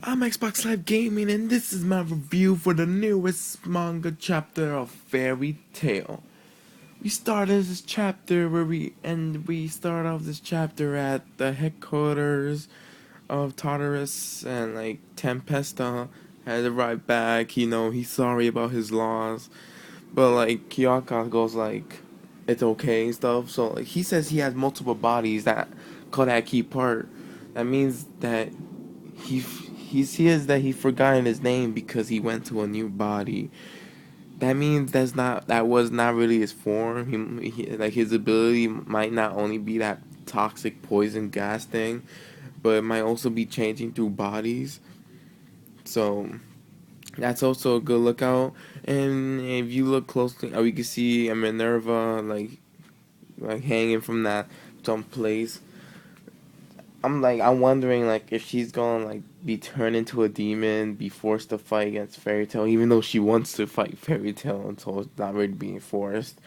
I'm Xbox Live Gaming, and this is my review for the newest manga chapter of Fairy Tail. We started this chapter we start off this chapter at the headquarters of Tartaros, and like Tempesta had to write back. He's sorry about his loss, but like Kyoka goes like, it's okay and stuff. So like he says he has multiple bodies that call that key part. That means that he says that he forgotten his name because he went to a new body. That means that was not really his form. Like his ability might not only be that toxic poison gas thing, but it might also be changing through bodies. So that's also a good lookout. And if you look closely, we can see a Minerva like hanging from that some place. I'm wondering like if she's gonna like be turned into a demon, be forced to fight against Fairy Tail, even though she wants to fight Fairy Tail until it's not really being forced.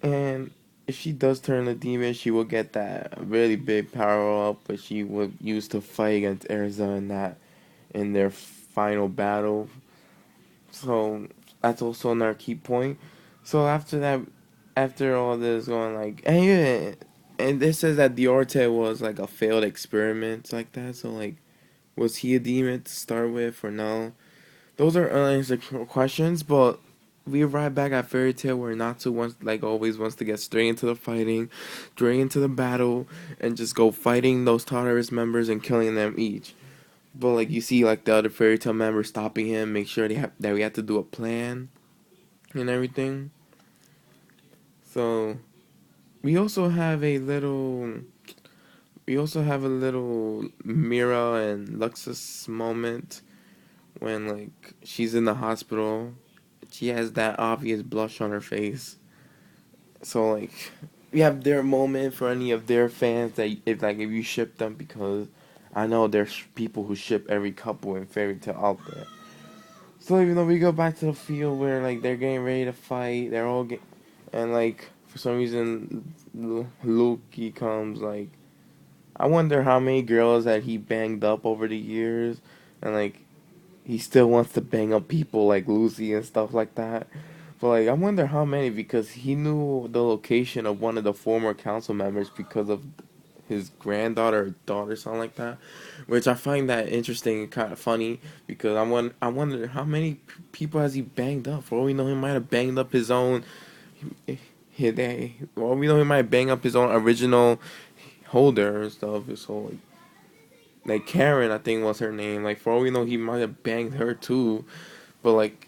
And if she does turn a demon, she will get that really big power up, which she would use to fight against Erza in their final battle. So that's also another key point. So after that, after all this going like, and yeah, and it says that Diorte was like a failed experiment like that. So like, was he a demon to start with or no? Those are unanswered questions. But we arrive back at Fairy Tail where Natsu wants, like always, wants to get straight into the fighting, straight into the battle, and just go fighting those Tartarus members and killing them each. But like you see, like the other Fairy Tail members stopping him, make sure that we have to do a plan and everything. So we also have a little Mira and Luxus moment when like she's in the hospital. She has that obvious blush on her face. So like we have their moment for any of their fans that if you ship them, because I know there's people who ship every couple in Fairy Tail out there. So even though we go back to the field where like they're getting ready to fight, and like for some reason Loki comes like, I wonder how many girls that he banged up over the years, and like he still wants to bang up people like Lucy and stuff like that. But like I wonder how many, because he knew the location of one of the former council members because of his granddaughter or daughter, something like that, which I find that interesting and kind of funny, because I wonder how many people has he banged up. For all we know, he might have banged up his own. Well, we know he might bang up his own original holder and stuff. So like Karen, I think was her name. Like for all we know, he might have banged her too. But like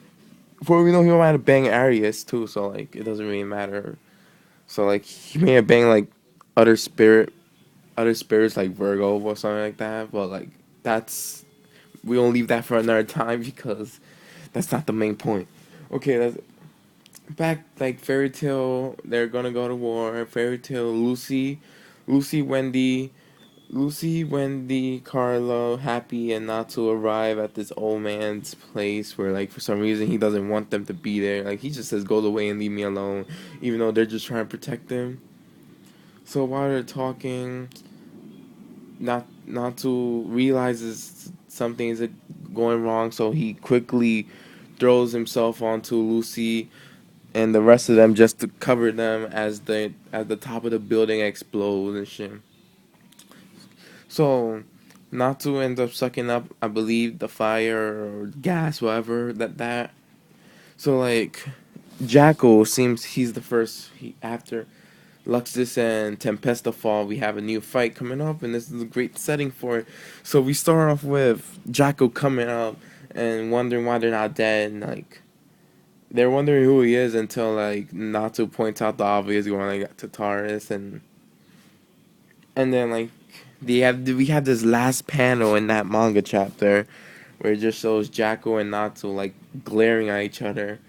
for all we know, he might have banged Arius too. So like it doesn't really matter. So like he may have banged like other spirit, other spirits like Virgo or something like that. But like that's we don't leave that for another time because that's not the main point. Okay, that's back like Fairy Tale. They're gonna go to war. Fairy Tale, Lucy, Wendy, Carlo, Happy, and Natsu arrive at this old man's place where, like, for some reason he doesn't want them to be there. Like, he just says, "Go away and leave me alone," even though they're just trying to protect him. So while they're talking, Natsu realizes something is going wrong, so he quickly throws himself onto Lucy and the rest of them just to cover them as the top of the building explodes and shit. So Natsu ends up sucking up, I believe, the fire or gas, whatever that. So like, Jackal seems he's the first. After Luxus and Tempesta fall, we have a new fight coming up, and this is a great setting for it. So we start off with Jackal coming up and wondering why they're not dead, and like they're wondering who he is until like Natsu points out the obvious, going like to Taurus, and then like we have this last panel in that manga chapter where it just shows Jackal and Natsu like glaring at each other.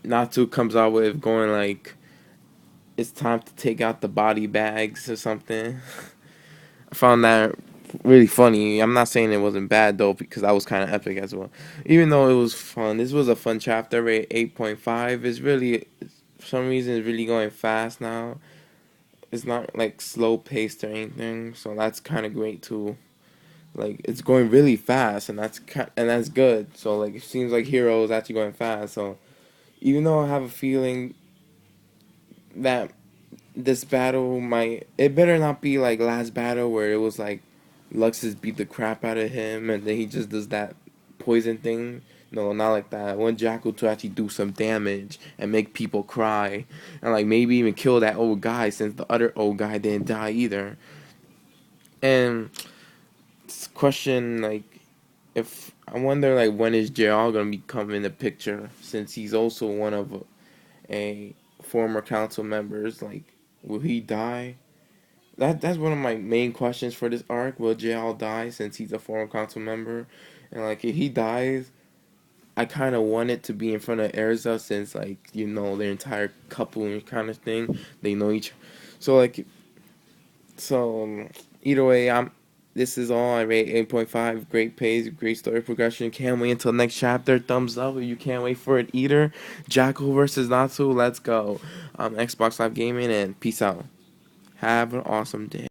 Natsu comes out with going like, it's time to take out the body bags or something. I found that really funny. I'm not saying it wasn't bad though, because that was kind of epic as well. Even though it was fun, this was a fun chapter. Rate 8.5 is really, for some reason, it's really going fast now. It's not like slow paced or anything, so that's kind of great too. like it's going really fast, and that's good. So like it seems like Hero is actually going fast. So even though I have a feeling that this battle might, it better not be like last battle where it was like Luxus beat the crap out of him and then he just does that poison thing. No, not like that. I want Jackal to actually do some damage and make people cry, and like maybe even kill that old guy since the other old guy didn't die either. And question like, if I wonder like when is JR gonna become in the picture since he's also one of a former council members. Like, will he die? That's one of my main questions for this arc. Will JL die since he's a former council member? And like if he dies, I kind of want it to be in front of Erza since like their entire couple kind of thing. They know each. So like either way, I'm. This is all. I rate 8.5. Great pace, great story progression. Can't wait until next chapter. Thumbs up if you can't wait for it either. Jackal versus Natsu. Let's go. Xbox Live Gaming and peace out. Have an awesome day.